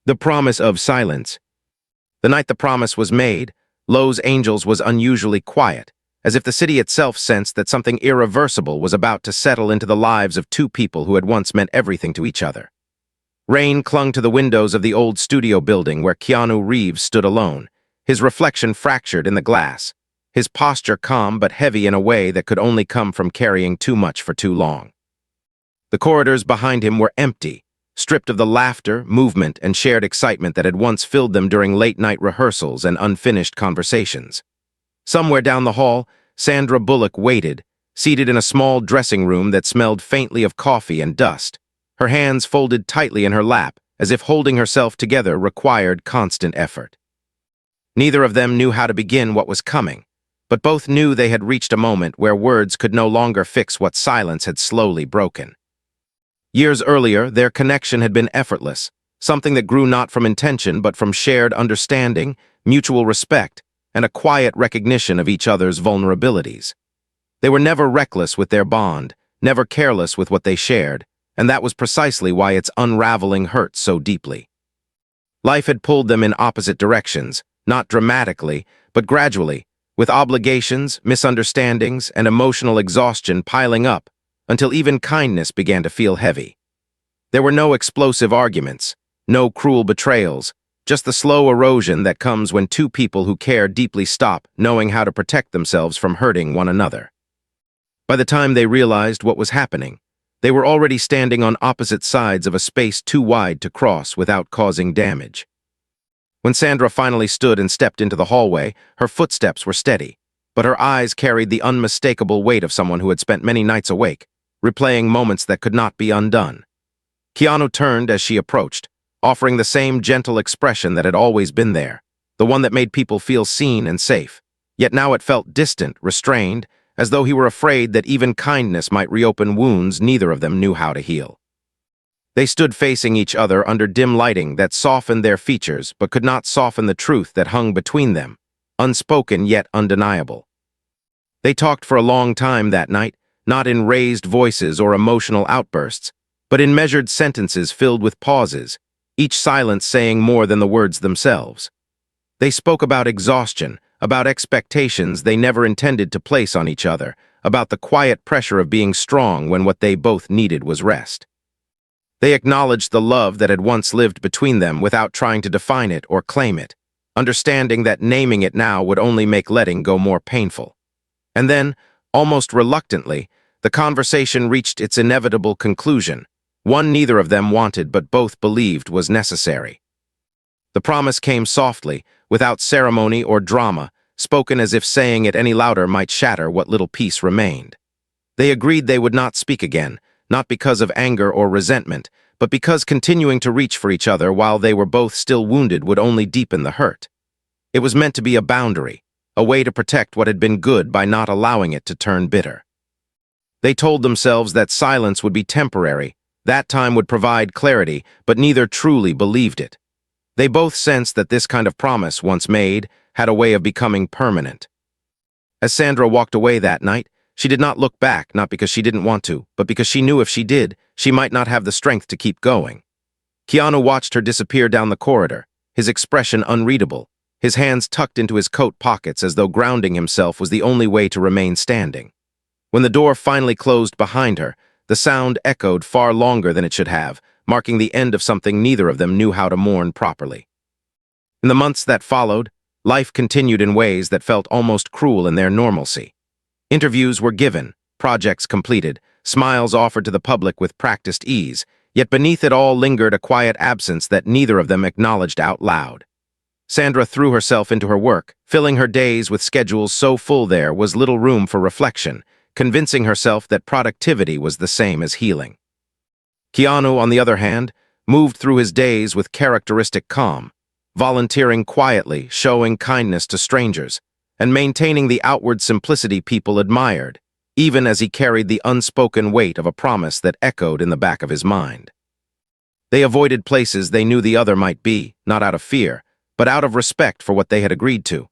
The promise of silence. The night the promise was made, Los Angeles was unusually quiet, as if the city itself sensed that something irreversible was about to settle into the lives of two people who had once meant everything to each other. Rain clung to the windows of the old studio building where Keanu Reeves stood alone, his reflection fractured in the glass, his posture calm but heavy in a way that could only come from carrying too much for too long. The corridors behind him were empty, stripped of the laughter, movement, and shared excitement that had once filled them during late-night rehearsals and unfinished conversations. Somewhere down the hall, Sandra Bullock waited, seated in a small dressing room that smelled faintly of coffee and dust, her hands folded tightly in her lap, as if holding herself together required constant effort. Neither of them knew how to begin what was coming, but both knew they had reached a moment where words could no longer fix what silence had slowly broken. Years earlier, their connection had been effortless, something that grew not from intention but from shared understanding, mutual respect, and a quiet recognition of each other's vulnerabilities. They were never reckless with their bond, never careless with what they shared, and that was precisely why its unraveling hurt so deeply. Life had pulled them in opposite directions, not dramatically, but gradually, with obligations, misunderstandings, and emotional exhaustion piling up, until even kindness began to feel heavy. There were no explosive arguments, no cruel betrayals, just the slow erosion that comes when two people who care deeply stop knowing how to protect themselves from hurting one another. By the time they realized what was happening, they were already standing on opposite sides of a space too wide to cross without causing damage. When Sandra finally stood and stepped into the hallway, her footsteps were steady, but her eyes carried the unmistakable weight of someone who had spent many nights awake, replaying moments that could not be undone. Keanu turned as she approached, offering the same gentle expression that had always been there, the one that made people feel seen and safe. Yet now it felt distant, restrained, as though he were afraid that even kindness might reopen wounds neither of them knew how to heal. They stood facing each other under dim lighting that softened their features but could not soften the truth that hung between them, unspoken yet undeniable. They talked for a long time that night, not in raised voices or emotional outbursts, but in measured sentences filled with pauses, each silence saying more than the words themselves. They spoke about exhaustion, about expectations they never intended to place on each other, about the quiet pressure of being strong when what they both needed was rest. They acknowledged the love that had once lived between them without trying to define it or claim it, understanding that naming it now would only make letting go more painful. And then, almost reluctantly, the conversation reached its inevitable conclusion, one neither of them wanted but both believed was necessary. The promise came softly, without ceremony or drama, spoken as if saying it any louder might shatter what little peace remained. They agreed they would not speak again, not because of anger or resentment, but because continuing to reach for each other while they were both still wounded would only deepen the hurt. It was meant to be a boundary, a way to protect what had been good by not allowing it to turn bitter. They told themselves that silence would be temporary, that time would provide clarity, but neither truly believed it. They both sensed that this kind of promise, once made, had a way of becoming permanent. As Sandra walked away that night, she did not look back, not because she didn't want to, but because she knew if she did, she might not have the strength to keep going. Keanu watched her disappear down the corridor, his expression unreadable, his hands tucked into his coat pockets as though grounding himself was the only way to remain standing. When the door finally closed behind her, the sound echoed far longer than it should have, marking the end of something neither of them knew how to mourn properly. In the months that followed, life continued in ways that felt almost cruel in their normalcy. Interviews were given, projects completed, smiles offered to the public with practiced ease, yet beneath it all lingered a quiet absence that neither of them acknowledged out loud. Sandra threw herself into her work, filling her days with schedules so full there was little room for reflection, convincing herself that productivity was the same as healing. Keanu, on the other hand, moved through his days with characteristic calm, volunteering quietly, showing kindness to strangers, and maintaining the outward simplicity people admired, even as he carried the unspoken weight of a promise that echoed in the back of his mind. They avoided places they knew the other might be, not out of fear, but out of respect for what they had agreed to.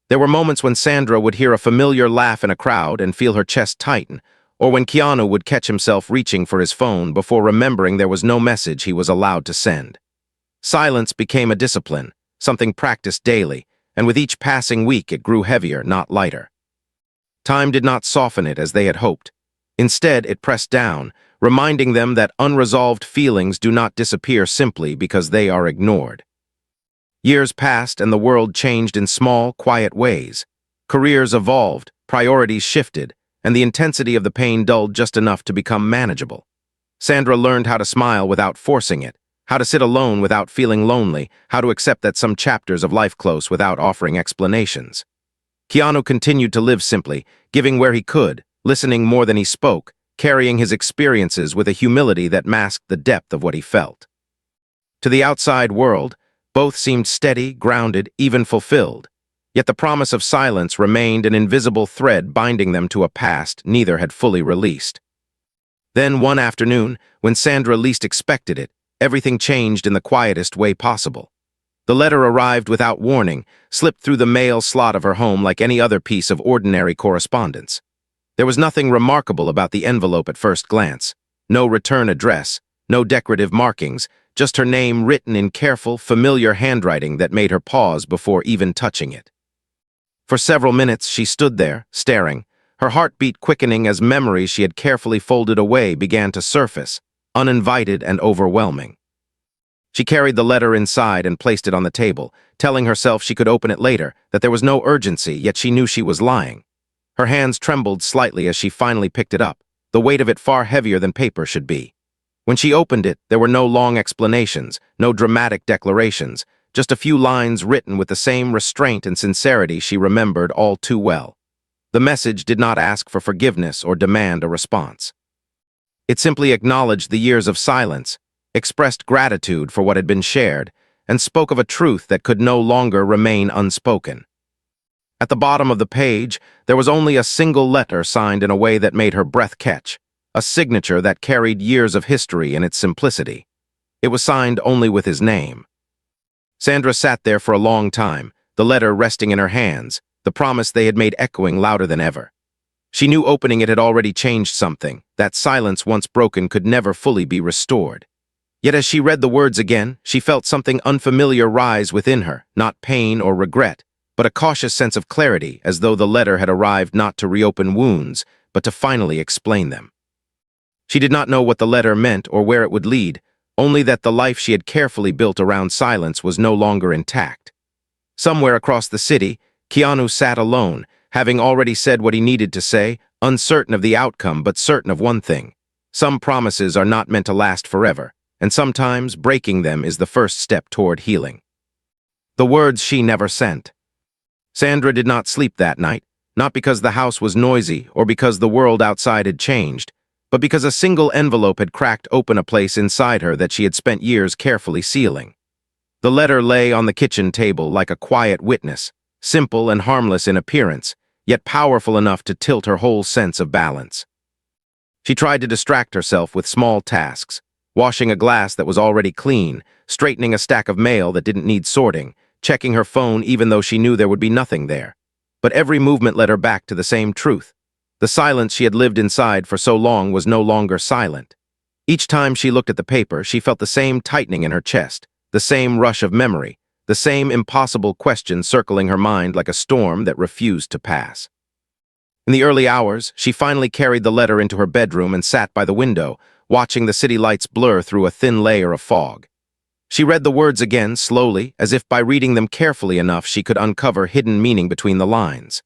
There were moments when Sandra would hear a familiar laugh in a crowd and feel her chest tighten, or when Keanu would catch himself reaching for his phone before remembering there was no message he was allowed to send. Silence became a discipline, something practiced daily, and with each passing week it grew heavier, not lighter. Time did not soften it as they had hoped. Instead, it pressed down, reminding them that unresolved feelings do not disappear simply because they are ignored. Years passed and the world changed in small, quiet ways. Careers evolved, priorities shifted, and the intensity of the pain dulled just enough to become manageable. Sandra learned how to smile without forcing it, how to sit alone without feeling lonely, how to accept that some chapters of life close without offering explanations. Keanu continued to live simply, giving where he could, listening more than he spoke, carrying his experiences with a humility that masked the depth of what he felt. To the outside world, both seemed steady, grounded, even fulfilled. Yet the promise of silence remained an invisible thread binding them to a past neither had fully released. Then one afternoon, when Sandra least expected it, everything changed in the quietest way possible. The letter arrived without warning, slipped through the mail slot of her home like any other piece of ordinary correspondence. There was nothing remarkable about the envelope at first glance. No return address, no decorative markings, just her name written in careful, familiar handwriting that made her pause before even touching it. For several minutes she stood there, staring, her heartbeat quickening as memories she had carefully folded away began to surface, uninvited and overwhelming. She carried the letter inside and placed it on the table, telling herself she could open it later, that there was no urgency, yet she knew she was lying. Her hands trembled slightly as she finally picked it up, the weight of it far heavier than paper should be. When she opened it, there were no long explanations, no dramatic declarations, just a few lines written with the same restraint and sincerity she remembered all too well. The message did not ask for forgiveness or demand a response. It simply acknowledged the years of silence, expressed gratitude for what had been shared, and spoke of a truth that could no longer remain unspoken. At the bottom of the page, there was only a single letter signed in a way that made her breath catch, a signature that carried years of history in its simplicity. It was signed only with his name. Sandra sat there for a long time, the letter resting in her hands, the promise they had made echoing louder than ever. She knew opening it had already changed something, that silence once broken could never fully be restored. Yet as she read the words again, she felt something unfamiliar rise within her, not pain or regret, but a cautious sense of clarity, as though the letter had arrived not to reopen wounds, but to finally explain them. She did not know what the letter meant or where it would lead, only that the life she had carefully built around silence was no longer intact. Somewhere across the city, Keanu sat alone, having already said what he needed to say, uncertain of the outcome but certain of one thing. Some promises are not meant to last forever, and sometimes breaking them is the first step toward healing. The words she never sent. Sandra did not sleep that night, not because the house was noisy or because the world outside had changed, but because a single envelope had cracked open a place inside her that she had spent years carefully sealing. The letter lay on the kitchen table like a quiet witness, simple and harmless in appearance, yet powerful enough to tilt her whole sense of balance. She tried to distract herself with small tasks, washing a glass that was already clean, straightening a stack of mail that didn't need sorting, checking her phone even though she knew there would be nothing there. But every movement led her back to the same truth. The silence she had lived inside for so long was no longer silent. Each time she looked at the paper, she felt the same tightening in her chest, the same rush of memory, the same impossible question circling her mind like a storm that refused to pass. In the early hours, she finally carried the letter into her bedroom and sat by the window, watching the city lights blur through a thin layer of fog. She read the words again, slowly, as if by reading them carefully enough she could uncover hidden meaning between the lines.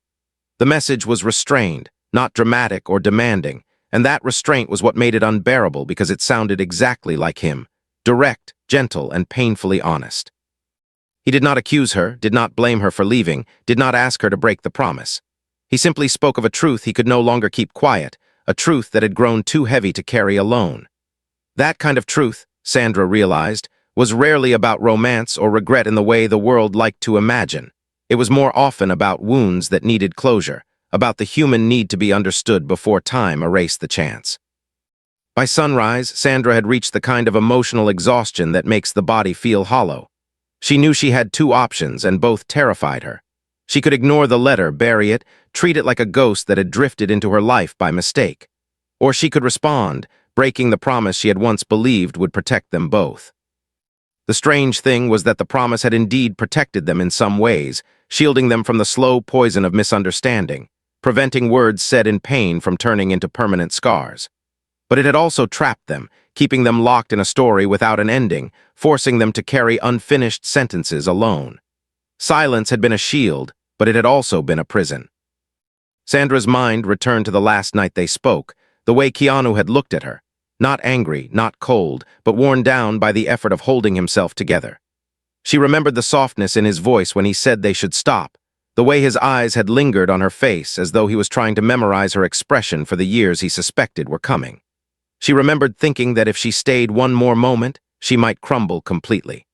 The message was restrained, not dramatic or demanding, and that restraint was what made it unbearable because it sounded exactly like him, direct, gentle, and painfully honest. He did not accuse her, did not blame her for leaving, did not ask her to break the promise. He simply spoke of a truth he could no longer keep quiet, a truth that had grown too heavy to carry alone. That kind of truth, Sandra realized, was rarely about romance or regret in the way the world liked to imagine. It was more often about wounds that needed closure, about the human need to be understood before time erased the chance. By sunrise, Sandra had reached the kind of emotional exhaustion that makes the body feel hollow. She knew she had two options, and both terrified her. She could ignore the letter, bury it, treat it like a ghost that had drifted into her life by mistake. Or she could respond, breaking the promise she had once believed would protect them both. The strange thing was that the promise had indeed protected them in some ways, shielding them from the slow poison of misunderstanding, preventing words said in pain from turning into permanent scars. But it had also trapped them, keeping them locked in a story without an ending, forcing them to carry unfinished sentences alone. Silence had been a shield, but it had also been a prison. Sandra's mind returned to the last night they spoke, the way Keanu had looked at her. Not angry, not cold, but worn down by the effort of holding himself together. She remembered the softness in his voice when he said they should stop, the way his eyes had lingered on her face as though he was trying to memorize her expression for the years he suspected were coming. She remembered thinking that if she stayed one more moment, she might crumble completely.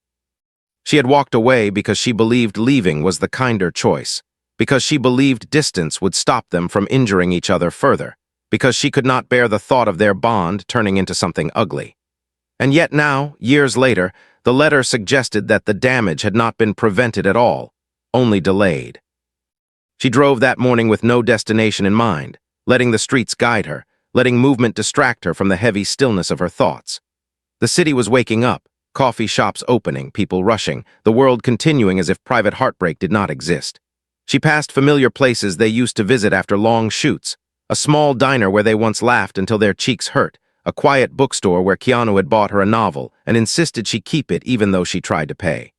She had walked away because she believed leaving was the kinder choice, because she believed distance would stop them from injuring each other further, because she could not bear the thought of their bond turning into something ugly. And yet now, years later, the letter suggested that the damage had not been prevented at all, only delayed. She drove that morning with no destination in mind, letting the streets guide her, letting movement distract her from the heavy stillness of her thoughts. The city was waking up, coffee shops opening, people rushing, the world continuing as if private heartbreak did not exist. She passed familiar places they used to visit after long shoots, a small diner where they once laughed until their cheeks hurt, a quiet bookstore where Keanu had bought her a novel and insisted she keep it even though she tried to pay.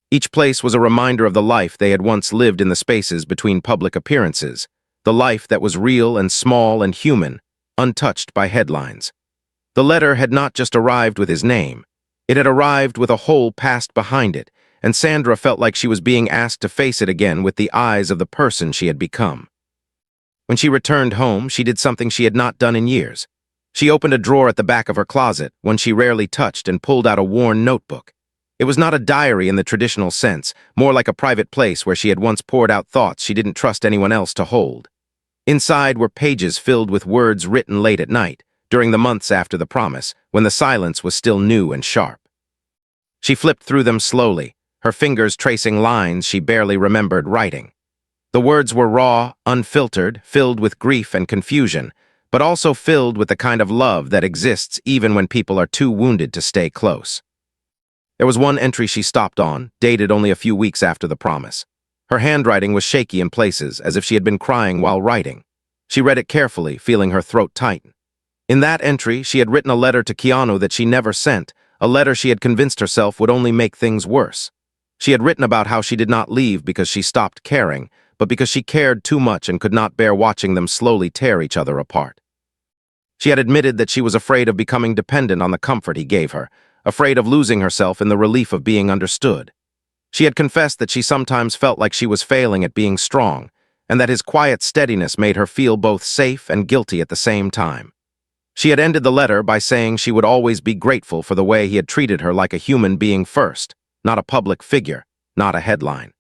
Each place was a reminder of the life they had once lived in the spaces between public appearances, the life that was real and small and human, untouched by headlines. The letter had not just arrived with his name. It had arrived with a whole past behind it, and Sandra felt like she was being asked to face it again with the eyes of the person she had become. When she returned home, she did something she had not done in years. She opened a drawer at the back of her closet, one she rarely touched, and pulled out a worn notebook. It was not a diary in the traditional sense, more like a private place where she had once poured out thoughts she didn't trust anyone else to hold. Inside were pages filled with words written late at night, during the months after the promise, when the silence was still new and sharp. She flipped through them slowly, her fingers tracing lines she barely remembered writing. The words were raw, unfiltered, filled with grief and confusion, but also filled with the kind of love that exists even when people are too wounded to stay close. There was one entry she stopped on, dated only a few weeks after the promise. Her handwriting was shaky in places, as if she had been crying while writing. She read it carefully, feeling her throat tighten. In that entry, she had written a letter to Keanu that she never sent, a letter she had convinced herself would only make things worse. She had written about how she did not leave because she stopped caring, but because she cared too much and could not bear watching them slowly tear each other apart. She had admitted that she was afraid of becoming dependent on the comfort he gave her, afraid of losing herself in the relief of being understood. She had confessed that she sometimes felt like she was failing at being strong, and that his quiet steadiness made her feel both safe and guilty at the same time. She had ended the letter by saying she would always be grateful for the way he had treated her like a human being first, not a public figure, not a headline.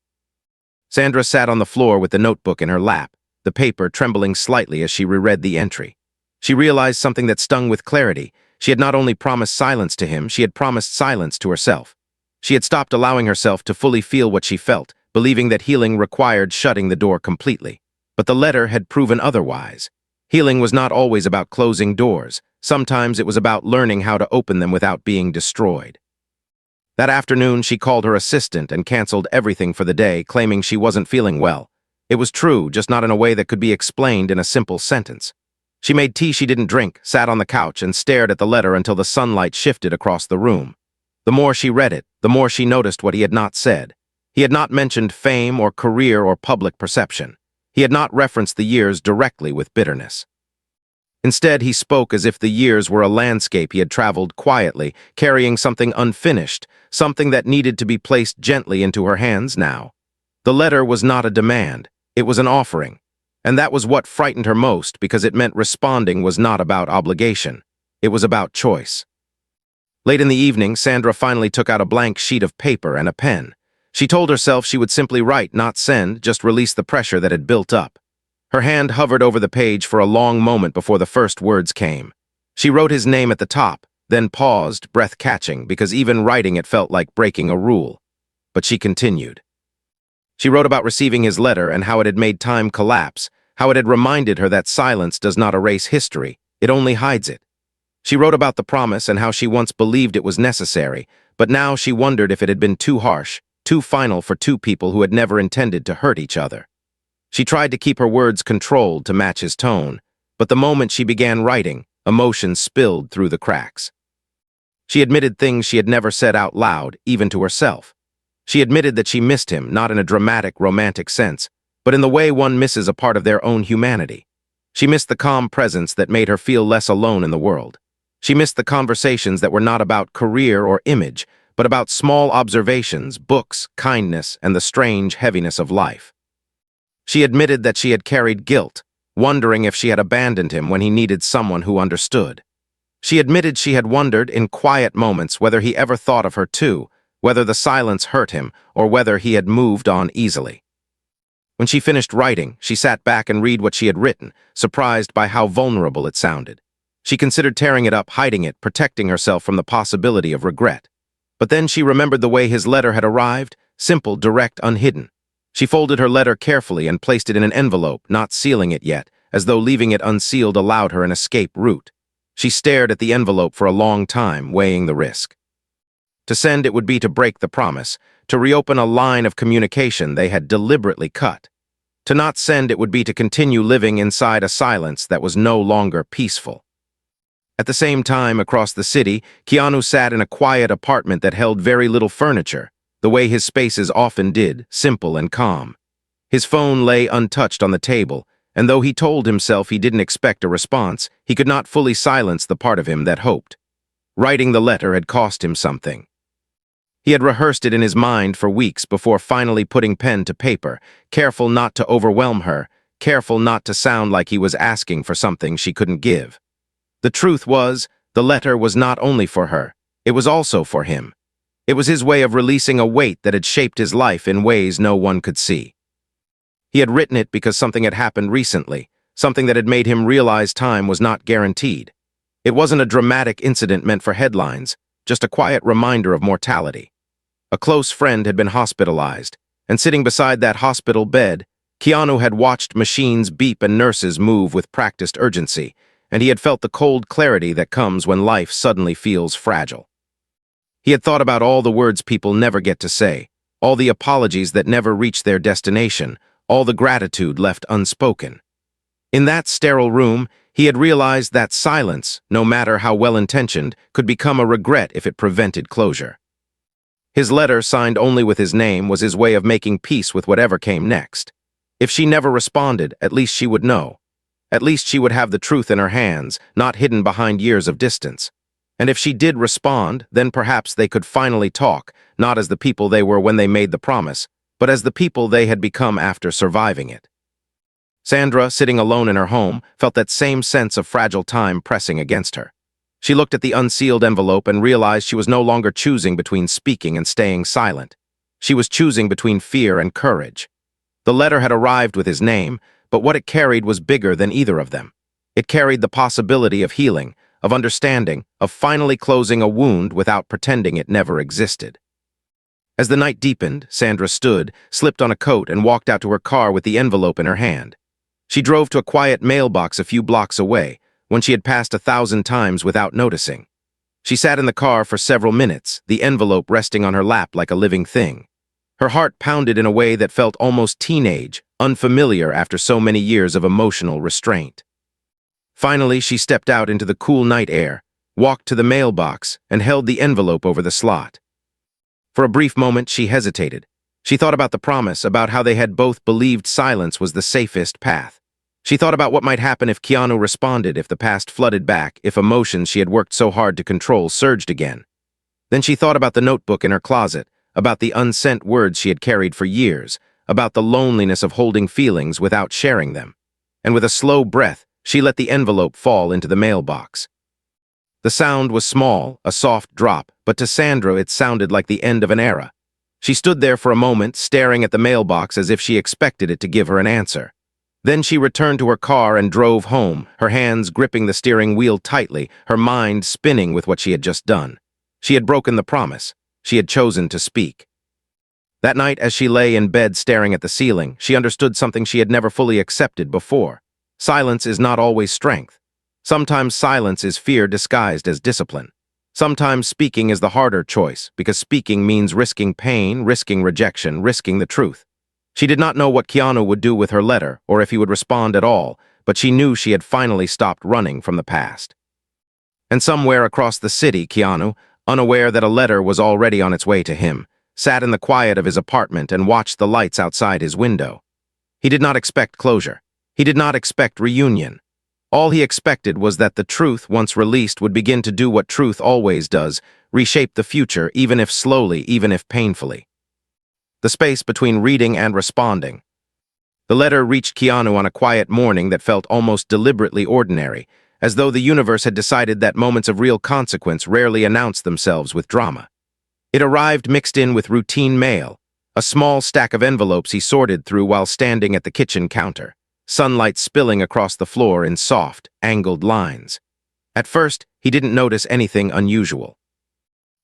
Sandra sat on the floor with the notebook in her lap, the paper trembling slightly as she reread the entry. She realized something that stung with clarity. She had not only promised silence to him, she had promised silence to herself. She had stopped allowing herself to fully feel what she felt, believing that healing required shutting the door completely. But the letter had proven otherwise. Healing was not always about closing doors. Sometimes it was about learning how to open them without being destroyed. That afternoon, she called her assistant and canceled everything for the day, claiming she wasn't feeling well. It was true, just not in a way that could be explained in a simple sentence. She made tea she didn't drink, sat on the couch, and stared at the letter until the sunlight shifted across the room. The more she read it, the more she noticed what he had not said. He had not mentioned fame or career or public perception. He had not referenced the years directly with bitterness. Instead, he spoke as if the years were a landscape he had traveled quietly, carrying something unfinished, something that needed to be placed gently into her hands now. The letter was not a demand, it was an offering. And that was what frightened her most, because it meant responding was not about obligation. It was about choice. Late in the evening, Sandra finally took out a blank sheet of paper and a pen. She told herself she would simply write, not send, just release the pressure that had built up. Her hand hovered over the page for a long moment before the first words came. She wrote his name at the top, then paused, breath-catching, because even writing it felt like breaking a rule. But she continued. She wrote about receiving his letter and how it had made time collapse, how it had reminded her that silence does not erase history, it only hides it. She wrote about the promise and how she once believed it was necessary, but now she wondered if it had been too harsh, too final for two people who had never intended to hurt each other. She tried to keep her words controlled to match his tone, but the moment she began writing, emotion spilled through the cracks. She admitted things she had never said out loud, even to herself. She admitted that she missed him, not in a dramatic, romantic sense, but in the way one misses a part of their own humanity. She missed the calm presence that made her feel less alone in the world. She missed the conversations that were not about career or image, but about small observations, books, kindness, and the strange heaviness of life. She admitted that she had carried guilt, wondering if she had abandoned him when he needed someone who understood. She admitted she had wondered in quiet moments whether he ever thought of her too, whether the silence hurt him, or whether he had moved on easily. When she finished writing, she sat back and read what she had written, surprised by how vulnerable it sounded. She considered tearing it up, hiding it, protecting herself from the possibility of regret. But then she remembered the way his letter had arrived, simple, direct, unhidden. She folded her letter carefully and placed it in an envelope, not sealing it yet, as though leaving it unsealed allowed her an escape route. She stared at the envelope for a long time, weighing the risk. To send it would be to break the promise, to reopen a line of communication they had deliberately cut. To not send it would be to continue living inside a silence that was no longer peaceful. At the same time, across the city, Keanu sat in a quiet apartment that held very little furniture, the way his spaces often did, simple and calm. His phone lay untouched on the table, and though he told himself he didn't expect a response, he could not fully silence the part of him that hoped. Writing the letter had cost him something. He had rehearsed it in his mind for weeks before finally putting pen to paper, careful not to overwhelm her, careful not to sound like he was asking for something she couldn't give. The truth was, the letter was not only for her, it was also for him. It was his way of releasing a weight that had shaped his life in ways no one could see. He had written it because something had happened recently, something that had made him realize time was not guaranteed. It wasn't a dramatic incident meant for headlines, just a quiet reminder of mortality. A close friend had been hospitalized, and sitting beside that hospital bed, Keanu had watched machines beep and nurses move with practiced urgency, and he had felt the cold clarity that comes when life suddenly feels fragile. He had thought about all the words people never get to say, all the apologies that never reach their destination, all the gratitude left unspoken. In that sterile room, he had realized that silence, no matter how well-intentioned, could become a regret if it prevented closure. His letter, signed only with his name, was his way of making peace with whatever came next. If she never responded, at least she would know. At least she would have the truth in her hands, not hidden behind years of distance. And if she did respond, then perhaps they could finally talk, not as the people they were when they made the promise, but as the people they had become after surviving it. Sandra, sitting alone in her home, felt that same sense of fragile time pressing against her. She looked at the unsealed envelope and realized she was no longer choosing between speaking and staying silent. She was choosing between fear and courage. The letter had arrived with his name, but what it carried was bigger than either of them. It carried the possibility of healing, of understanding, of finally closing a wound without pretending it never existed. As the night deepened, Sandra stood, slipped on a coat, and walked out to her car with the envelope in her hand. She drove to a quiet mailbox a few blocks away, one she had passed 1,000 times without noticing. She sat in the car for several minutes, the envelope resting on her lap like a living thing. Her heart pounded in a way that felt almost teenage, unfamiliar after so many years of emotional restraint. Finally, she stepped out into the cool night air, walked to the mailbox, and held the envelope over the slot. For a brief moment, she hesitated. She thought about the promise, about how they had both believed silence was the safest path. She thought about what might happen if Keanu responded, if the past flooded back, if emotions she had worked so hard to control surged again. Then she thought about the notebook in her closet, about the unsent words she had carried for years, about the loneliness of holding feelings without sharing them. And with a slow breath, she let the envelope fall into the mailbox. The sound was small, a soft drop, but to Sandra it sounded like the end of an era. She stood there for a moment, staring at the mailbox as if she expected it to give her an answer. Then she returned to her car and drove home, her hands gripping the steering wheel tightly, her mind spinning with what she had just done. She had broken the promise. She had chosen to speak. That night, as she lay in bed staring at the ceiling, she understood something she had never fully accepted before. Silence is not always strength. Sometimes silence is fear disguised as discipline. Sometimes speaking is the harder choice, because speaking means risking pain, risking rejection, risking the truth. She did not know what Keanu would do with her letter, or if he would respond at all, but she knew she had finally stopped running from the past. And somewhere across the city, Keanu, unaware that a letter was already on its way to him, sat in the quiet of his apartment and watched the lights outside his window. He did not expect closure. He did not expect reunion. All he expected was that the truth, once released, would begin to do what truth always does, reshape the future, even if slowly, even if painfully. The space between reading and responding. The letter reached Keanu on a quiet morning that felt almost deliberately ordinary, as though the universe had decided that moments of real consequence rarely announce themselves with drama. It arrived mixed in with routine mail, a small stack of envelopes he sorted through while standing at the kitchen counter, sunlight spilling across the floor in soft, angled lines. At first, he didn't notice anything unusual.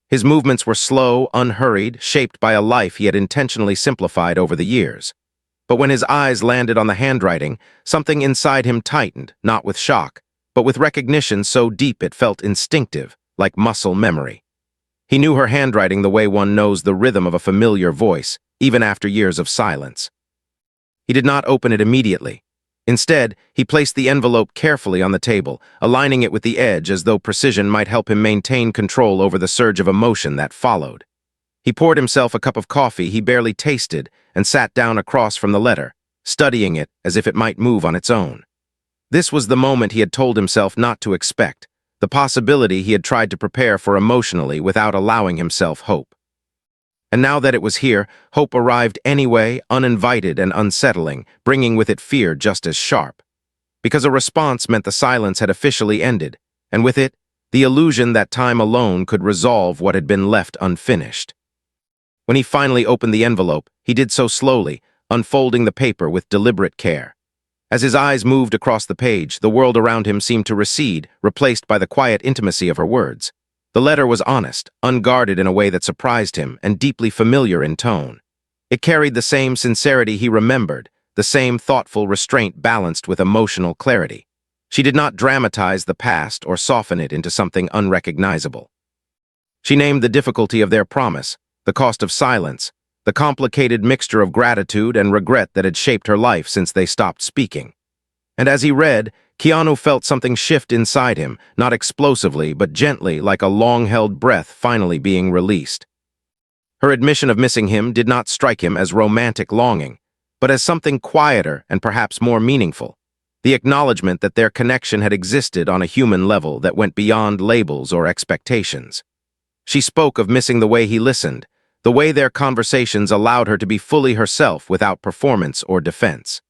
His movements were slow, unhurried, shaped by a life he had intentionally simplified over the years. But when his eyes landed on the handwriting, something inside him tightened, not with shock, but with recognition so deep it felt instinctive, like muscle memory. He knew her handwriting the way one knows the rhythm of a familiar voice, even after years of silence. He did not open it immediately. Instead, he placed the envelope carefully on the table, aligning it with the edge as though precision might help him maintain control over the surge of emotion that followed. He poured himself a cup of coffee he barely tasted and sat down across from the letter, studying it as if it might move on its own. This was the moment he had told himself not to expect, the possibility he had tried to prepare for emotionally without allowing himself hope. And now that it was here, hope arrived anyway, uninvited and unsettling, bringing with it fear just as sharp. Because a response meant the silence had officially ended, and with it, the illusion that time alone could resolve what had been left unfinished. When he finally opened the envelope, he did so slowly, unfolding the paper with deliberate care. As his eyes moved across the page, the world around him seemed to recede, replaced by the quiet intimacy of her words. The letter was honest, unguarded in a way that surprised him, and deeply familiar in tone. It carried the same sincerity he remembered, the same thoughtful restraint balanced with emotional clarity. She did not dramatize the past or soften it into something unrecognizable. She named the difficulty of their promise, the cost of silence, the complicated mixture of gratitude and regret that had shaped her life since they stopped speaking. And as he read, Keanu felt something shift inside him, not explosively, but gently, like a long-held breath finally being released. Her admission of missing him did not strike him as romantic longing, but as something quieter and perhaps more meaningful, the acknowledgement that their connection had existed on a human level that went beyond labels or expectations. She spoke of missing the way he listened, the way their conversations allowed her to be fully herself without performance or defense.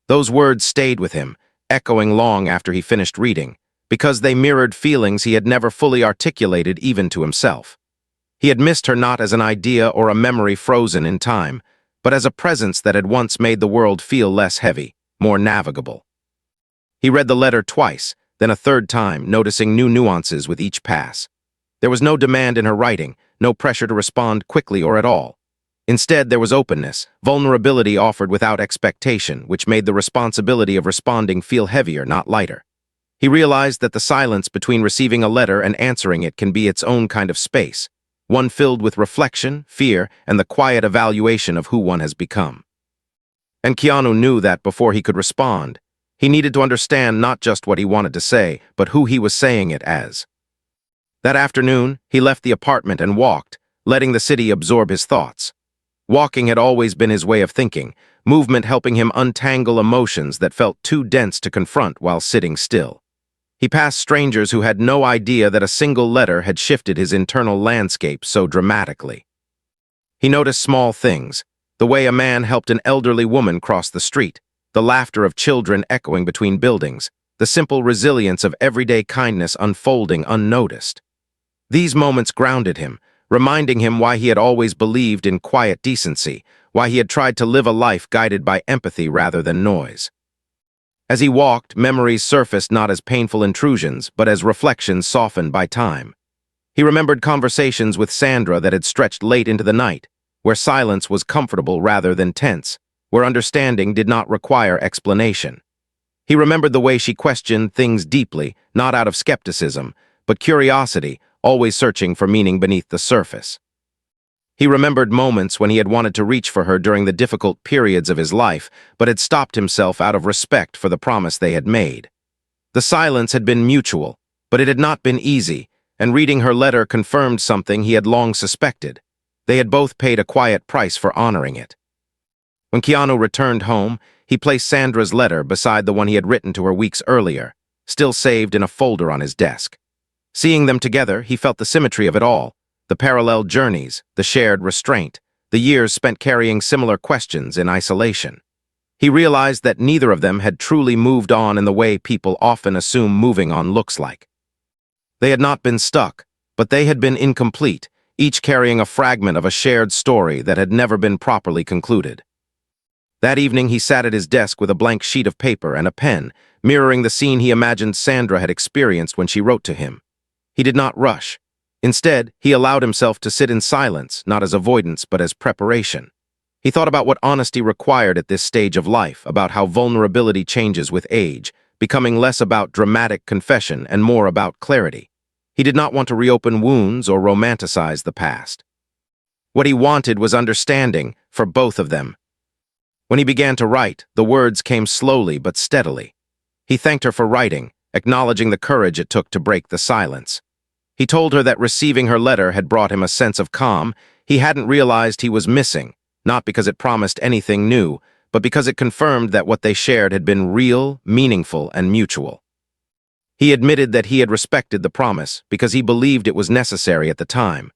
Those words stayed with him, echoing long after he finished reading, because they mirrored feelings he had never fully articulated even to himself. He had missed her not as an idea or a memory frozen in time, but as a presence that had once made the world feel less heavy, more navigable. He read the letter twice, then a third time, noticing new nuances with each pass. There was no demand in her writing, no pressure to respond quickly or at all. Instead, there was openness, vulnerability offered without expectation, which made the responsibility of responding feel heavier, not lighter. He realized that the silence between receiving a letter and answering it can be its own kind of space, one filled with reflection, fear, and the quiet evaluation of who one has become. And Keanu knew that before he could respond, he needed to understand not just what he wanted to say, but who he was saying it as. That afternoon, he left the apartment and walked, letting the city absorb his thoughts. Walking had always been his way of thinking, movement helping him untangle emotions that felt too dense to confront while sitting still. He passed strangers who had no idea that a single letter had shifted his internal landscape so dramatically. He noticed small things, the way a man helped an elderly woman cross the street, the laughter of children echoing between buildings, the simple resilience of everyday kindness unfolding unnoticed. These moments grounded him, reminding him why he had always believed in quiet decency, why he had tried to live a life guided by empathy rather than noise. As he walked, memories surfaced not as painful intrusions, but as reflections softened by time. He remembered conversations with Sandra that had stretched late into the night, where silence was comfortable rather than tense, where understanding did not require explanation. He remembered the way she questioned things deeply, not out of skepticism, but curiosity, always searching for meaning beneath the surface. He remembered moments when he had wanted to reach for her during the difficult periods of his life, but had stopped himself out of respect for the promise they had made. The silence had been mutual, but it had not been easy, and reading her letter confirmed something he had long suspected. They had both paid a quiet price for honoring it. When Keanu returned home, he placed Sandra's letter beside the one he had written to her weeks earlier, still saved in a folder on his desk. Seeing them together, he felt the symmetry of it all, the parallel journeys, the shared restraint, the years spent carrying similar questions in isolation. He realized that neither of them had truly moved on in the way people often assume moving on looks like. They had not been stuck, but they had been incomplete, each carrying a fragment of a shared story that had never been properly concluded. That evening he sat at his desk with a blank sheet of paper and a pen, mirroring the scene he imagined Sandra had experienced when she wrote to him. He did not rush. Instead, he allowed himself to sit in silence, not as avoidance but as preparation. He thought about what honesty required at this stage of life, about how vulnerability changes with age, becoming less about dramatic confession and more about clarity. He did not want to reopen wounds or romanticize the past. What he wanted was understanding for both of them. When he began to write, the words came slowly but steadily. He thanked her for writing, acknowledging the courage it took to break the silence. He told her that receiving her letter had brought him a sense of calm he hadn't realized he was missing, not because it promised anything new, but because it confirmed that what they shared had been real, meaningful, and mutual. He admitted that he had respected the promise because he believed it was necessary at the time,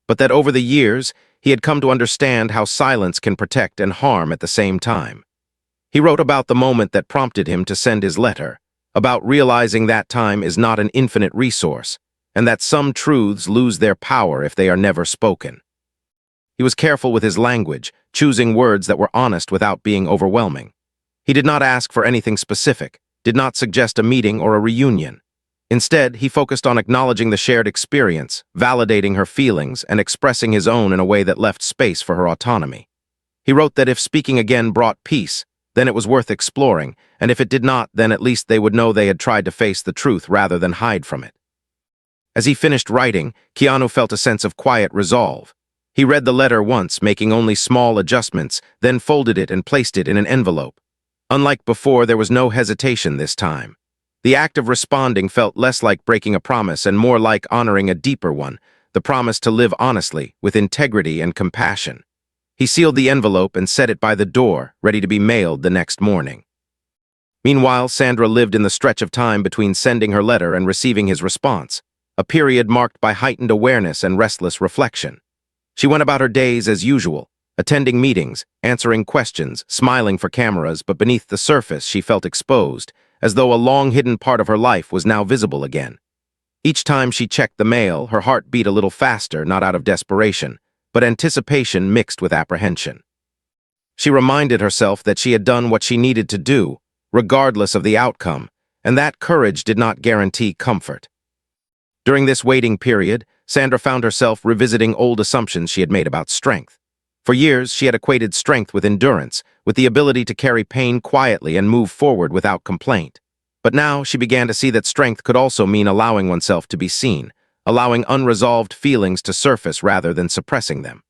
but that over the years, he had come to understand how silence can protect and harm at the same time. He wrote about the moment that prompted him to send his letter, about realizing that time is not an infinite resource, and that some truths lose their power if they are never spoken. He was careful with his language, choosing words that were honest without being overwhelming. He did not ask for anything specific, did not suggest a meeting or a reunion. Instead, he focused on acknowledging the shared experience, validating her feelings, and expressing his own in a way that left space for her autonomy. He wrote that if speaking again brought peace, then it was worth exploring, and if it did not, then at least they would know they had tried to face the truth rather than hide from it. As he finished writing, Keanu felt a sense of quiet resolve. He read the letter once, making only small adjustments, then folded it and placed it in an envelope. Unlike before, there was no hesitation this time. The act of responding felt less like breaking a promise and more like honoring a deeper one, the promise to live honestly, with integrity and compassion. He sealed the envelope and set it by the door, ready to be mailed the next morning. Meanwhile, Sandra lived in the stretch of time between sending her letter and receiving his response, a period marked by heightened awareness and restless reflection. She went about her days as usual, attending meetings, answering questions, smiling for cameras, but beneath the surface she felt exposed, as though a long-hidden part of her life was now visible again. Each time she checked the mail, her heart beat a little faster, not out of desperation, but anticipation mixed with apprehension. She reminded herself that she had done what she needed to do, regardless of the outcome, and that courage did not guarantee comfort. During this waiting period, Sandra found herself revisiting old assumptions she had made about strength. For years, she had equated strength with endurance, with the ability to carry pain quietly and move forward without complaint. But now she began to see that strength could also mean allowing oneself to be seen, allowing unresolved feelings to surface rather than suppressing them.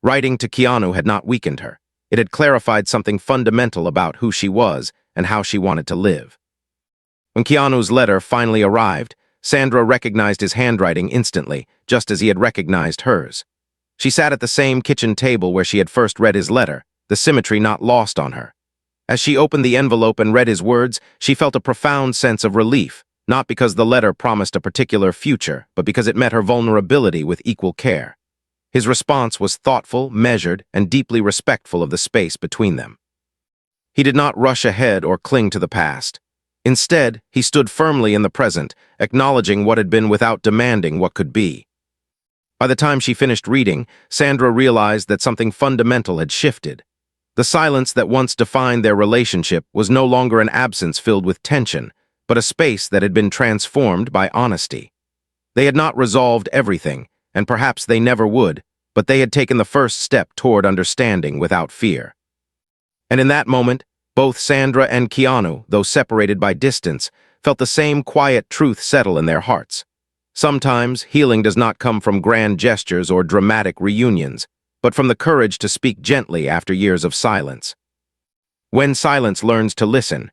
Writing to Keanu had not weakened her. It had clarified something fundamental about who she was and how she wanted to live. When Keanu's letter finally arrived, Sandra recognized his handwriting instantly, just as he had recognized hers. She sat at the same kitchen table where she had first read his letter, the symmetry not lost on her. As she opened the envelope and read his words, she felt a profound sense of relief, not because the letter promised a particular future, but because it met her vulnerability with equal care. His response was thoughtful, measured, and deeply respectful of the space between them. He did not rush ahead or cling to the past. Instead, he stood firmly in the present, acknowledging what had been without demanding what could be. By the time she finished reading, Sandra realized that something fundamental had shifted. The silence that once defined their relationship was no longer an absence filled with tension, but a space that had been transformed by honesty. They had not resolved everything, and perhaps they never would, but they had taken the first step toward understanding without fear. And in that moment, Both Sandra and Keanu, though separated by distance, felt the same quiet truth settle in their hearts. Sometimes, healing does not come from grand gestures or dramatic reunions, but from the courage to speak gently after years of silence. When silence learns to listen.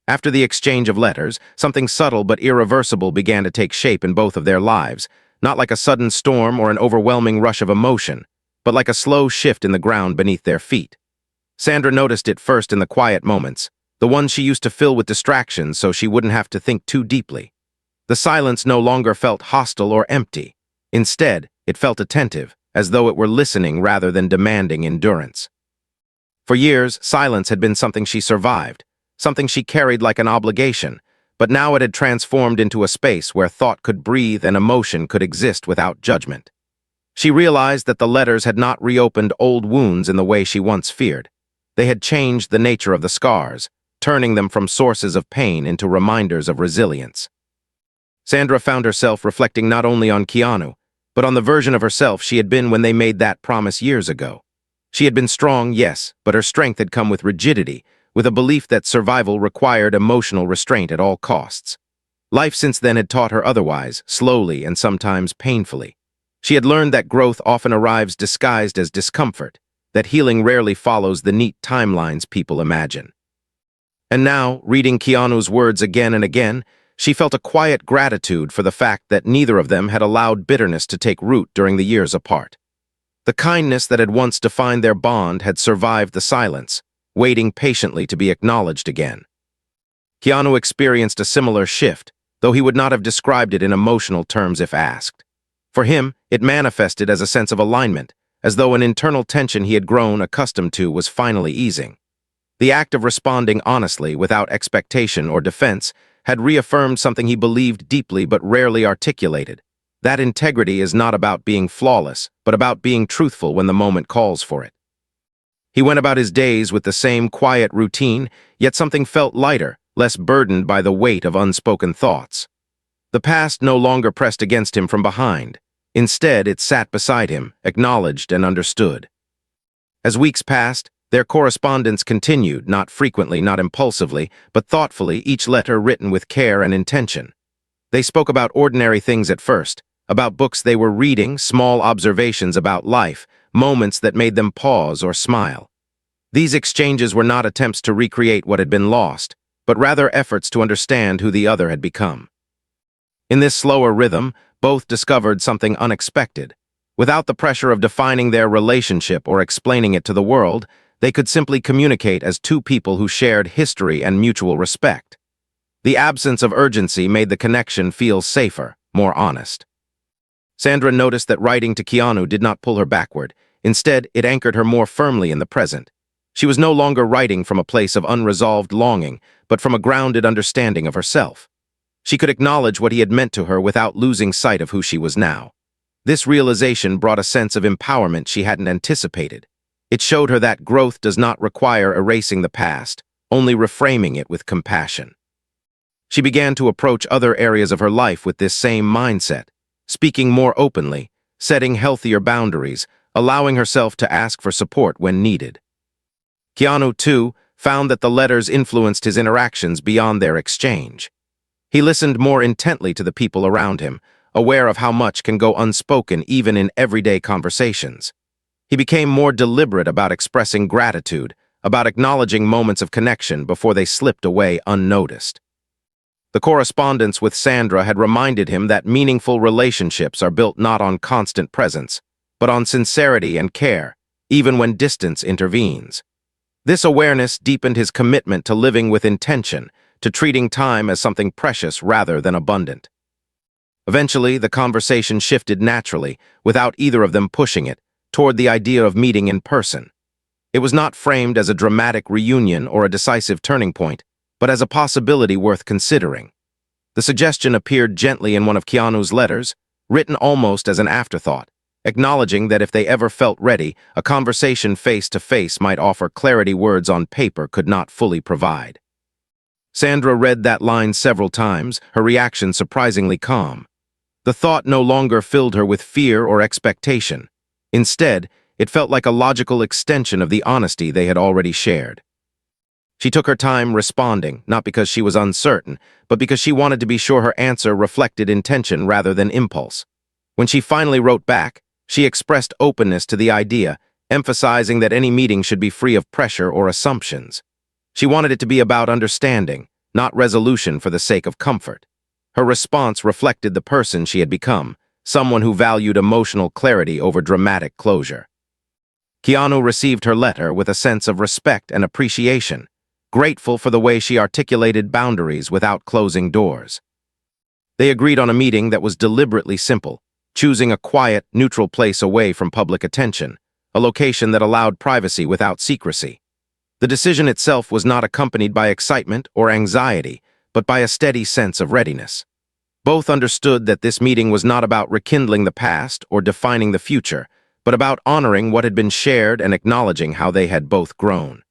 After the exchange of letters, something subtle but irreversible began to take shape in both of their lives, not like a sudden storm or an overwhelming rush of emotion, but like a slow shift in the ground beneath their feet. Sandra noticed it first in the quiet moments, the ones she used to fill with distractions so she wouldn't have to think too deeply. The silence no longer felt hostile or empty. Instead, it felt attentive, as though it were listening rather than demanding endurance. For years, silence had been something she survived, something she carried like an obligation, but now it had transformed into a space where thought could breathe and emotion could exist without judgment. She realized that the letters had not reopened old wounds in the way she once feared. They had changed the nature of the scars, turning them from sources of pain into reminders of resilience. Sandra found herself reflecting not only on Keanu, but on the version of herself she had been when they made that promise years ago. She had been strong, yes, but her strength had come with rigidity, with a belief that survival required emotional restraint at all costs. Life since then had taught her otherwise, slowly and sometimes painfully. She had learned that growth often arrives disguised as discomfort, that healing rarely follows the neat timelines people imagine. And now, reading Keanu's words again and again, she felt a quiet gratitude for the fact that neither of them had allowed bitterness to take root during the years apart. The kindness that had once defined their bond had survived the silence, waiting patiently to be acknowledged again. Keanu experienced a similar shift, though he would not have described it in emotional terms if asked. For him, it manifested as a sense of alignment, as though an internal tension he had grown accustomed to was finally easing. The act of responding honestly, without expectation or defense, had reaffirmed something he believed deeply but rarely articulated. That integrity is not about being flawless, but about being truthful when the moment calls for it. He went about his days with the same quiet routine, yet something felt lighter, less burdened by the weight of unspoken thoughts. The past no longer pressed against him from behind. Instead, it sat beside him, acknowledged and understood. As weeks passed, their correspondence continued, not frequently, not impulsively, but thoughtfully, each letter written with care and intention. They spoke about ordinary things at first, about books they were reading, small observations about life, moments that made them pause or smile. These exchanges were not attempts to recreate what had been lost, but rather efforts to understand who the other had become. In this slower rhythm, both discovered something unexpected. Without the pressure of defining their relationship or explaining it to the world, they could simply communicate as two people who shared history and mutual respect. The absence of urgency made the connection feel safer, more honest. Sandra noticed that writing to Keanu did not pull her backward. Instead, it anchored her more firmly in the present. She was no longer writing from a place of unresolved longing, but from a grounded understanding of herself. She could acknowledge what he had meant to her without losing sight of who she was now. This realization brought a sense of empowerment she hadn't anticipated. It showed her that growth does not require erasing the past, only reframing it with compassion. She began to approach other areas of her life with this same mindset, speaking more openly, setting healthier boundaries, allowing herself to ask for support when needed. Keanu, too, found that the letters influenced his interactions beyond their exchange. He listened more intently to the people around him, aware of how much can go unspoken even in everyday conversations. He became more deliberate about expressing gratitude, about acknowledging moments of connection before they slipped away unnoticed. The correspondence with Sandra had reminded him that meaningful relationships are built not on constant presence, but on sincerity and care, even when distance intervenes. This awareness deepened his commitment to living with intention, to treating time as something precious rather than abundant. Eventually, the conversation shifted naturally, without either of them pushing it, toward the idea of meeting in person. It was not framed as a dramatic reunion or a decisive turning point, but as a possibility worth considering. The suggestion appeared gently in one of Keanu's letters, written almost as an afterthought, acknowledging that if they ever felt ready, a conversation face-to-face might offer clarity words on paper could not fully provide. Sandra read that line several times, her reaction surprisingly calm. The thought no longer filled her with fear or expectation. Instead, it felt like a logical extension of the honesty they had already shared. She took her time responding, not because she was uncertain, but because she wanted to be sure her answer reflected intention rather than impulse. When she finally wrote back, she expressed openness to the idea, emphasizing that any meeting should be free of pressure or assumptions. She wanted it to be about understanding, not resolution for the sake of comfort. Her response reflected the person she had become, someone who valued emotional clarity over dramatic closure. Keanu received her letter with a sense of respect and appreciation, grateful for the way she articulated boundaries without closing doors. They agreed on a meeting that was deliberately simple, choosing a quiet, neutral place away from public attention, a location that allowed privacy without secrecy. The decision itself was not accompanied by excitement or anxiety, but by a steady sense of readiness. Both understood that this meeting was not about rekindling the past or defining the future, but about honoring what had been shared and acknowledging how they had both grown.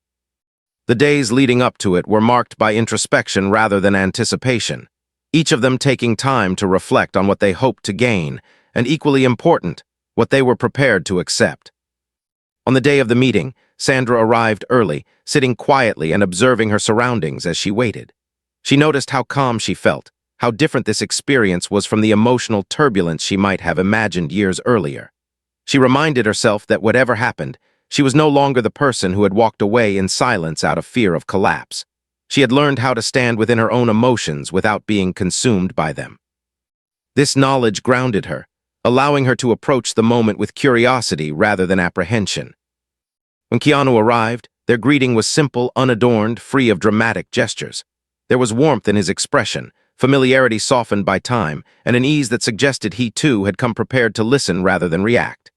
The days leading up to it were marked by introspection rather than anticipation, each of them taking time to reflect on what they hoped to gain, and equally important, what they were prepared to accept. On the day of the meeting, Sandra arrived early, sitting quietly and observing her surroundings as she waited. She noticed how calm she felt, how different this experience was from the emotional turbulence she might have imagined years earlier. She reminded herself that whatever happened, she was no longer the person who had walked away in silence out of fear of collapse. She had learned how to stand within her own emotions without being consumed by them. This knowledge grounded her, allowing her to approach the moment with curiosity rather than apprehension. When Keanu arrived, their greeting was simple, unadorned, free of dramatic gestures. There was warmth in his expression, familiarity softened by time, and an ease that suggested he too had come prepared to listen rather than react.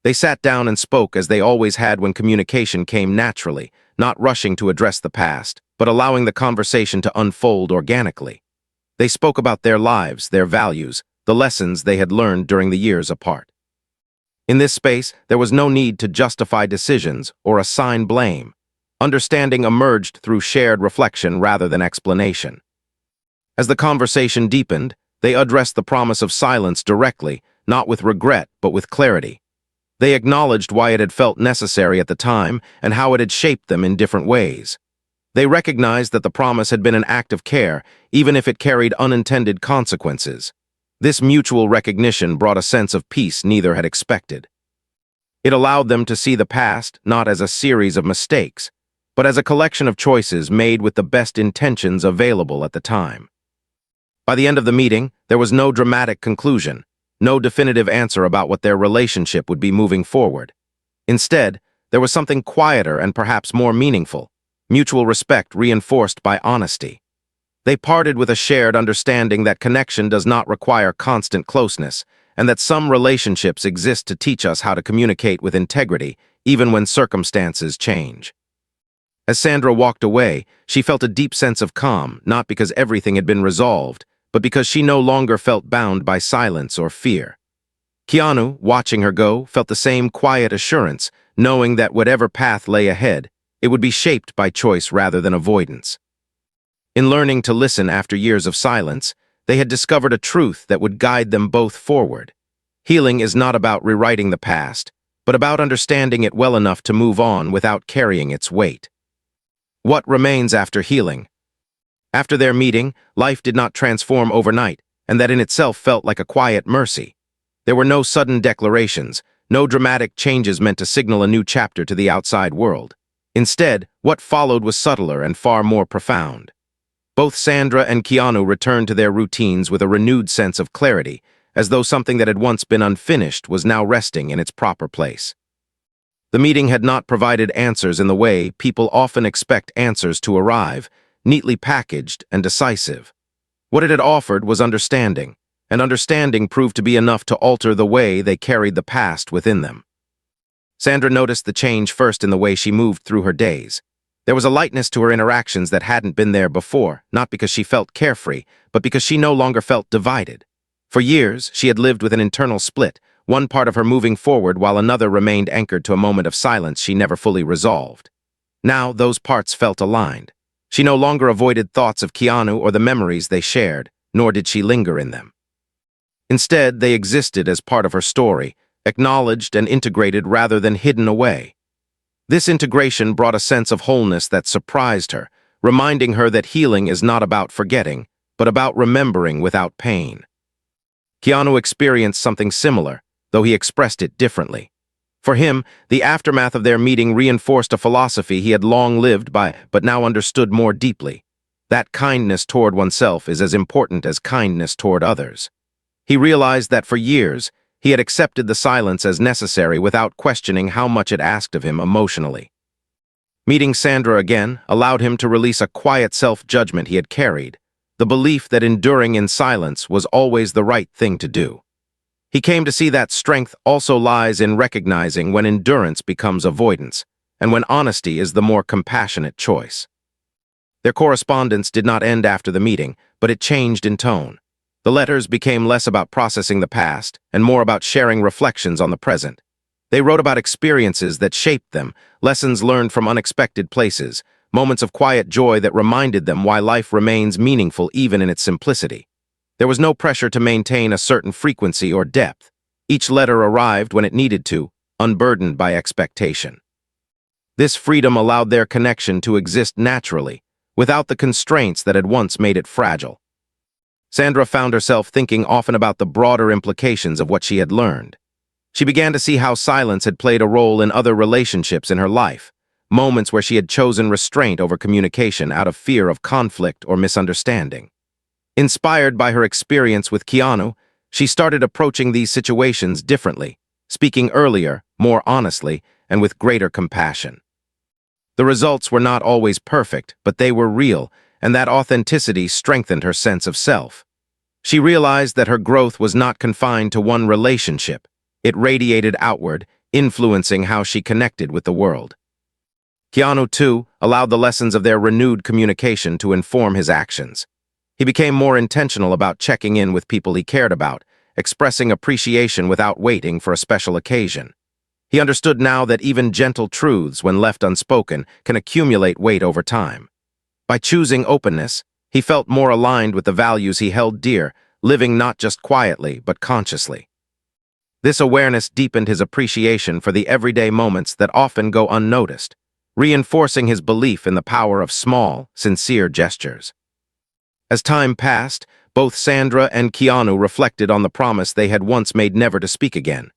They sat down and spoke as they always had when communication came naturally, not rushing to address the past, but allowing the conversation to unfold organically. They spoke about their lives, their values, the lessons they had learned during the years apart. In this space, there was no need to justify decisions or assign blame. Understanding emerged through shared reflection rather than explanation. As the conversation deepened, they addressed the promise of silence directly, not with regret but with clarity. They acknowledged why it had felt necessary at the time and how it had shaped them in different ways. They recognized that the promise had been an act of care, even if it carried unintended consequences. This mutual recognition brought a sense of peace neither had expected. It allowed them to see the past not as a series of mistakes, but as a collection of choices made with the best intentions available at the time. By the end of the meeting, there was no dramatic conclusion, no definitive answer about what their relationship would be moving forward. Instead, there was something quieter and perhaps more meaningful, mutual respect reinforced by honesty. They parted with a shared understanding that connection does not require constant closeness, and that some relationships exist to teach us how to communicate with integrity, even when circumstances change. As Sandra walked away, she felt a deep sense of calm, not because everything had been resolved, but because she no longer felt bound by silence or fear. Keanu, watching her go, felt the same quiet assurance, knowing that whatever path lay ahead, it would be shaped by choice rather than avoidance. In learning to listen after years of silence, they had discovered a truth that would guide them both forward. Healing is not about rewriting the past, but about understanding it well enough to move on without carrying its weight. What remains after healing? After their meeting, life did not transform overnight, and that in itself felt like a quiet mercy. There were no sudden declarations, no dramatic changes meant to signal a new chapter to the outside world. Instead, what followed was subtler and far more profound. Both Sandra and Keanu returned to their routines with a renewed sense of clarity, as though something that had once been unfinished was now resting in its proper place. The meeting had not provided answers in the way people often expect answers to arrive, neatly packaged and decisive. What it had offered was understanding, and understanding proved to be enough to alter the way they carried the past within them. Sandra noticed the change first in the way she moved through her days. There was a lightness to her interactions that hadn't been there before, not because she felt carefree, but because she no longer felt divided. For years, she had lived with an internal split, one part of her moving forward while another remained anchored to a moment of silence she never fully resolved. Now, those parts felt aligned. She no longer avoided thoughts of Keanu or the memories they shared, nor did she linger in them. Instead, they existed as part of her story, acknowledged and integrated rather than hidden away. This integration brought a sense of wholeness that surprised her, reminding her that healing is not about forgetting, but about remembering without pain. Keanu experienced something similar, though he expressed it differently. For him, the aftermath of their meeting reinforced a philosophy he had long lived by but now understood more deeply. That kindness toward oneself is as important as kindness toward others. He realized that for years, he had accepted the silence as necessary without questioning how much it asked of him emotionally. Meeting Sandra again allowed him to release a quiet self-judgment he had carried, the belief that enduring in silence was always the right thing to do. He came to see that strength also lies in recognizing when endurance becomes avoidance, and when honesty is the more compassionate choice. Their correspondence did not end after the meeting, but it changed in tone. The letters became less about processing the past and more about sharing reflections on the present. They wrote about experiences that shaped them, lessons learned from unexpected places, moments of quiet joy that reminded them why life remains meaningful even in its simplicity. There was no pressure to maintain a certain frequency or depth. Each letter arrived when it needed to, unburdened by expectation. This freedom allowed their connection to exist naturally, without the constraints that had once made it fragile. Sandra found herself thinking often about the broader implications of what she had learned. She began to see how silence had played a role in other relationships in her life, moments where she had chosen restraint over communication out of fear of conflict or misunderstanding. Inspired by her experience with Keanu, she started approaching these situations differently, speaking earlier, more honestly, and with greater compassion. The results were not always perfect, but they were real, and that authenticity strengthened her sense of self. She realized that her growth was not confined to one relationship. It radiated outward, influencing how she connected with the world. Keanu, too, allowed the lessons of their renewed communication to inform his actions. He became more intentional about checking in with people he cared about, expressing appreciation without waiting for a special occasion. He understood now that even gentle truths, when left unspoken, can accumulate weight over time. By choosing openness, he felt more aligned with the values he held dear, living not just quietly, but consciously. This awareness deepened his appreciation for the everyday moments that often go unnoticed, reinforcing his belief in the power of small, sincere gestures. As time passed, both Sandra and Keanu reflected on the promise they had once made never to speak again.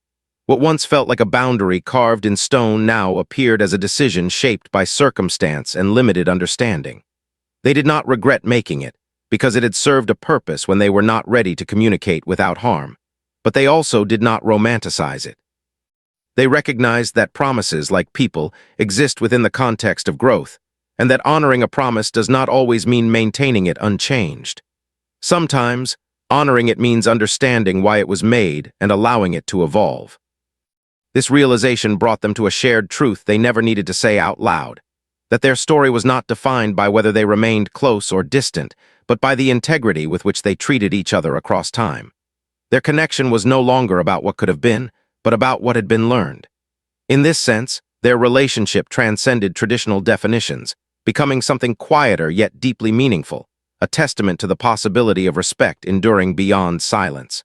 What once felt like a boundary carved in stone now appeared as a decision shaped by circumstance and limited understanding. They did not regret making it, because it had served a purpose when they were not ready to communicate without harm. But they also did not romanticize it. They recognized that promises, like people, exist within the context of growth, and that honoring a promise does not always mean maintaining it unchanged. Sometimes, honoring it means understanding why it was made and allowing it to evolve. This realization brought them to a shared truth they never needed to say out loud, that their story was not defined by whether they remained close or distant, but by the integrity with which they treated each other across time. Their connection was no longer about what could have been, but about what had been learned. In this sense, their relationship transcended traditional definitions, becoming something quieter yet deeply meaningful, a testament to the possibility of respect enduring beyond silence.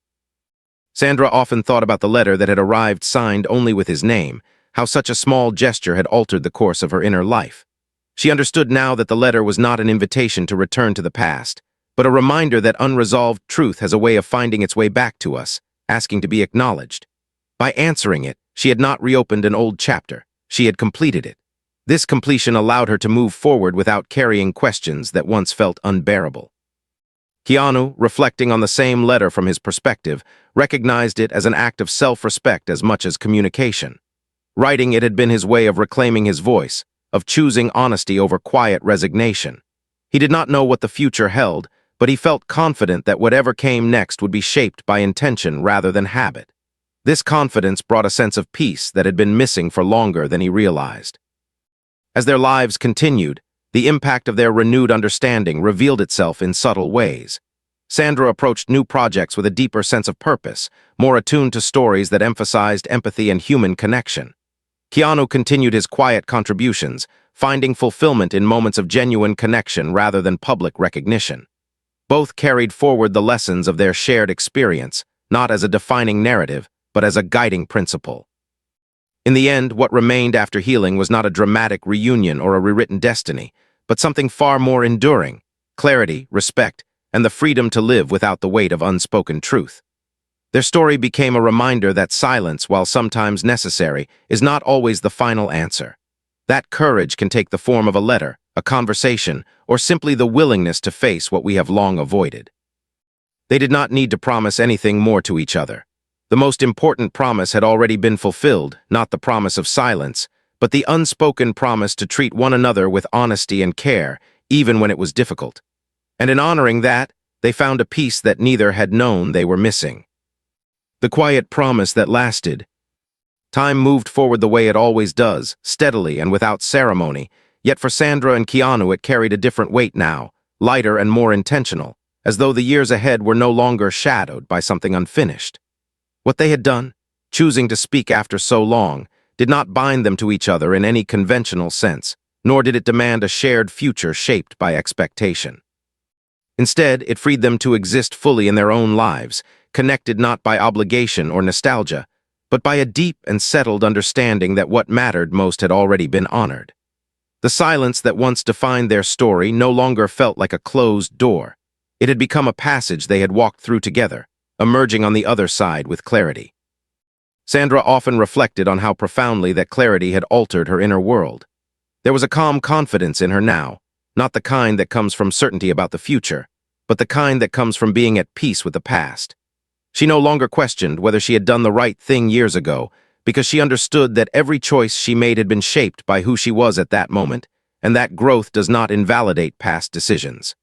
Sandra often thought about the letter that had arrived signed only with his name, how such a small gesture had altered the course of her inner life. She understood now that the letter was not an invitation to return to the past, but a reminder that unresolved truth has a way of finding its way back to us, asking to be acknowledged. By answering it, she had not reopened an old chapter, she had completed it. This completion allowed her to move forward without carrying questions that once felt unbearable. Keanu, reflecting on the same letter from his perspective, recognized it as an act of self-respect as much as communication. Writing it had been his way of reclaiming his voice, of choosing honesty over quiet resignation. He did not know what the future held, but he felt confident that whatever came next would be shaped by intention rather than habit. This confidence brought a sense of peace that had been missing for longer than he realized. As their lives continued, the impact of their renewed understanding revealed itself in subtle ways. Sandra approached new projects with a deeper sense of purpose, more attuned to stories that emphasized empathy and human connection. Keanu continued his quiet contributions, finding fulfillment in moments of genuine connection rather than public recognition. Both carried forward the lessons of their shared experience, not as a defining narrative, but as a guiding principle. In the end, what remained after healing was not a dramatic reunion or a rewritten destiny, but something far more enduring: clarity, respect, and the freedom to live without the weight of unspoken truth. Their story became a reminder that silence, while sometimes necessary, is not always the final answer. That courage can take the form of a letter, a conversation, or simply the willingness to face what we have long avoided. They did not need to promise anything more to each other. The most important promise had already been fulfilled, not the promise of silence, but the unspoken promise to treat one another with honesty and care, even when it was difficult. And in honoring that, they found a peace that neither had known they were missing. The quiet promise that lasted. Time moved forward the way it always does, steadily and without ceremony, yet for Sandra and Keanu it carried a different weight now, lighter and more intentional, as though the years ahead were no longer shadowed by something unfinished. What they had done, choosing to speak after so long, did not bind them to each other in any conventional sense, nor did it demand a shared future shaped by expectation. Instead, it freed them to exist fully in their own lives, connected not by obligation or nostalgia, but by a deep and settled understanding that what mattered most had already been honored. The silence that once defined their story no longer felt like a closed door. It had become a passage they had walked through together, emerging on the other side with clarity. Sandra often reflected on how profoundly that clarity had altered her inner world. There was a calm confidence in her now, not the kind that comes from certainty about the future, but the kind that comes from being at peace with the past. She no longer questioned whether she had done the right thing years ago, because she understood that every choice she made had been shaped by who she was at that moment, and that growth does not invalidate past decisions.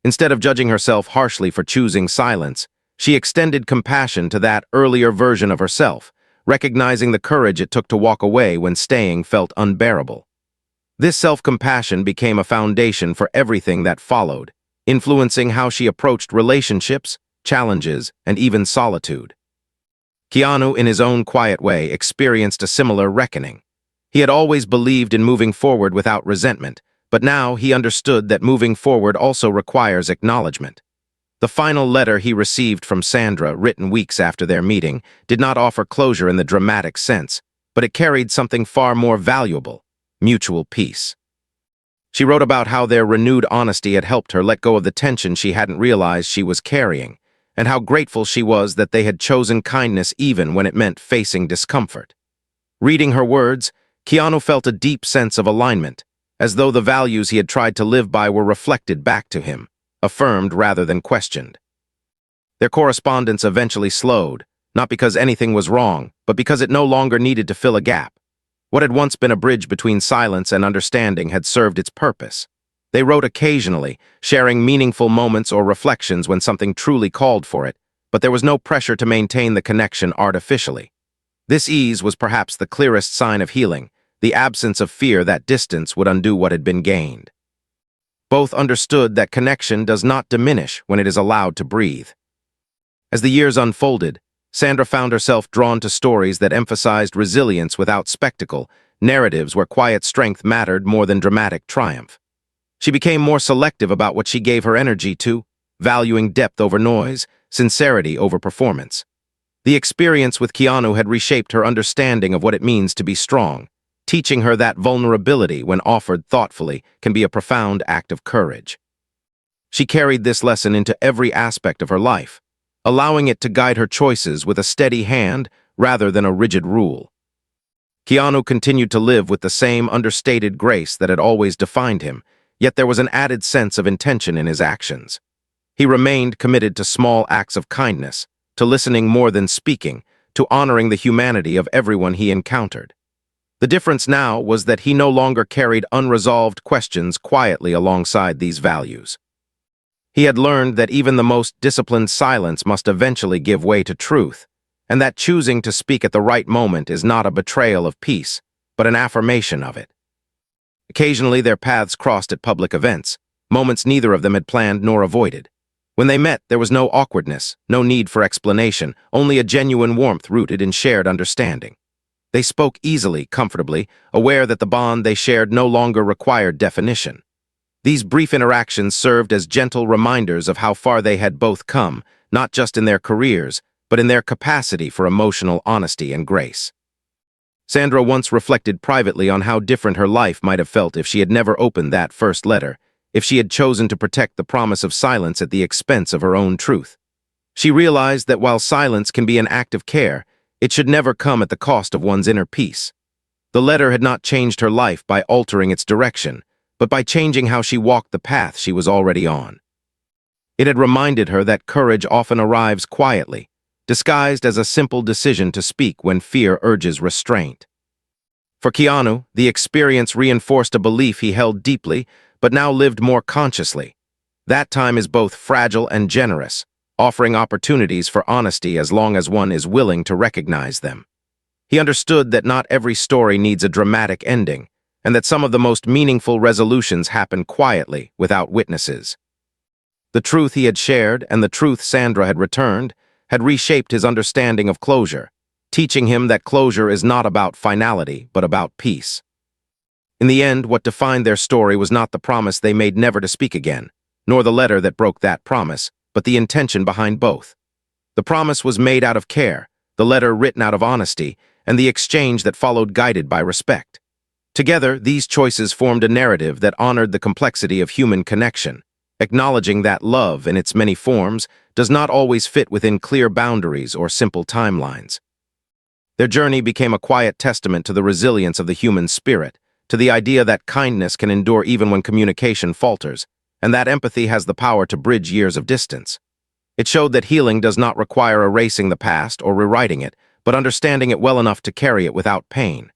Instead of judging herself harshly for choosing silence, she extended compassion to that earlier version of herself, recognizing the courage it took to walk away when staying felt unbearable. This self-compassion became a foundation for everything that followed, influencing how she approached relationships, challenges, and even solitude. Keanu, in his own quiet way, experienced a similar reckoning. He had always believed in moving forward without resentment, but now he understood that moving forward also requires acknowledgement. The final letter he received from Sandra, written weeks after their meeting, did not offer closure in the dramatic sense, but it carried something far more valuable: mutual peace. She wrote about how their renewed honesty had helped her let go of the tension she hadn't realized she was carrying, and how grateful she was that they had chosen kindness even when it meant facing discomfort. Reading her words, Keanu felt a deep sense of alignment, as though the values he had tried to live by were reflected back to him, affirmed rather than questioned. Their correspondence eventually slowed, not because anything was wrong, but because it no longer needed to fill a gap. What had once been a bridge between silence and understanding had served its purpose. They wrote occasionally, sharing meaningful moments or reflections when something truly called for it, but there was no pressure to maintain the connection artificially. This ease was perhaps the clearest sign of healing, the absence of fear that distance would undo what had been gained. Both understood that connection does not diminish when it is allowed to breathe. As the years unfolded, Sandra found herself drawn to stories that emphasized resilience without spectacle, narratives where quiet strength mattered more than dramatic triumph. She became more selective about what she gave her energy to, valuing depth over noise, sincerity over performance. The experience with Keanu had reshaped her understanding of what it means to be strong, teaching her that vulnerability, when offered thoughtfully, can be a profound act of courage. She carried this lesson into every aspect of her life, allowing it to guide her choices with a steady hand rather than a rigid rule. Keanu continued to live with the same understated grace that had always defined him, yet there was an added sense of intention in his actions. He remained committed to small acts of kindness, to listening more than speaking, to honoring the humanity of everyone he encountered. The difference now was that he no longer carried unresolved questions quietly alongside these values. He had learned that even the most disciplined silence must eventually give way to truth, and that choosing to speak at the right moment is not a betrayal of peace, but an affirmation of it. Occasionally their paths crossed at public events, moments neither of them had planned nor avoided. When they met, there was no awkwardness, no need for explanation, only a genuine warmth rooted in shared understanding. They spoke easily, comfortably, aware that the bond they shared no longer required definition. These brief interactions served as gentle reminders of how far they had both come, not just in their careers, but in their capacity for emotional honesty and grace. Sandra once reflected privately on how different her life might have felt if she had never opened that first letter, if she had chosen to protect the promise of silence at the expense of her own truth. She realized that while silence can be an act of care, it should never come at the cost of one's inner peace. The letter had not changed her life by altering its direction, but by changing how she walked the path she was already on. It had reminded her that courage often arrives quietly, disguised as a simple decision to speak when fear urges restraint. For Keanu, the experience reinforced a belief he held deeply, but now lived more consciously. That time is both fragile and generous, offering opportunities for honesty as long as one is willing to recognize them. He understood that not every story needs a dramatic ending, and that some of the most meaningful resolutions happen quietly, without witnesses. The truth he had shared and the truth Sandra had returned had reshaped his understanding of closure, teaching him that closure is not about finality, but about peace. In the end, what defined their story was not the promise they made never to speak again, nor the letter that broke that promise, but the intention behind both. The promise was made out of care, the letter written out of honesty, and the exchange that followed guided by respect. Together, these choices formed a narrative that honored the complexity of human connection, acknowledging that love, in its many forms, does not always fit within clear boundaries or simple timelines. Their journey became a quiet testament to the resilience of the human spirit, to the idea that kindness can endure even when communication falters, and that empathy has the power to bridge years of distance. It showed that healing does not require erasing the past or rewriting it, but understanding it well enough to carry it without pain.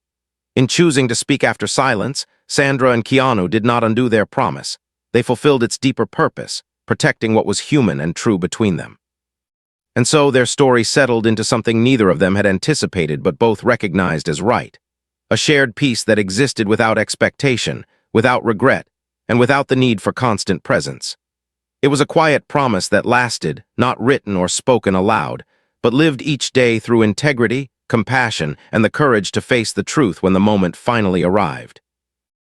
In choosing to speak after silence, Sandra and Keanu did not undo their promise. They fulfilled its deeper purpose, protecting what was human and true between them. And so their story settled into something neither of them had anticipated but both recognized as right. A shared peace that existed without expectation, without regret, and without the need for constant presence. It was a quiet promise that lasted, not written or spoken aloud, but lived each day through integrity, compassion, and the courage to face the truth when the moment finally arrived.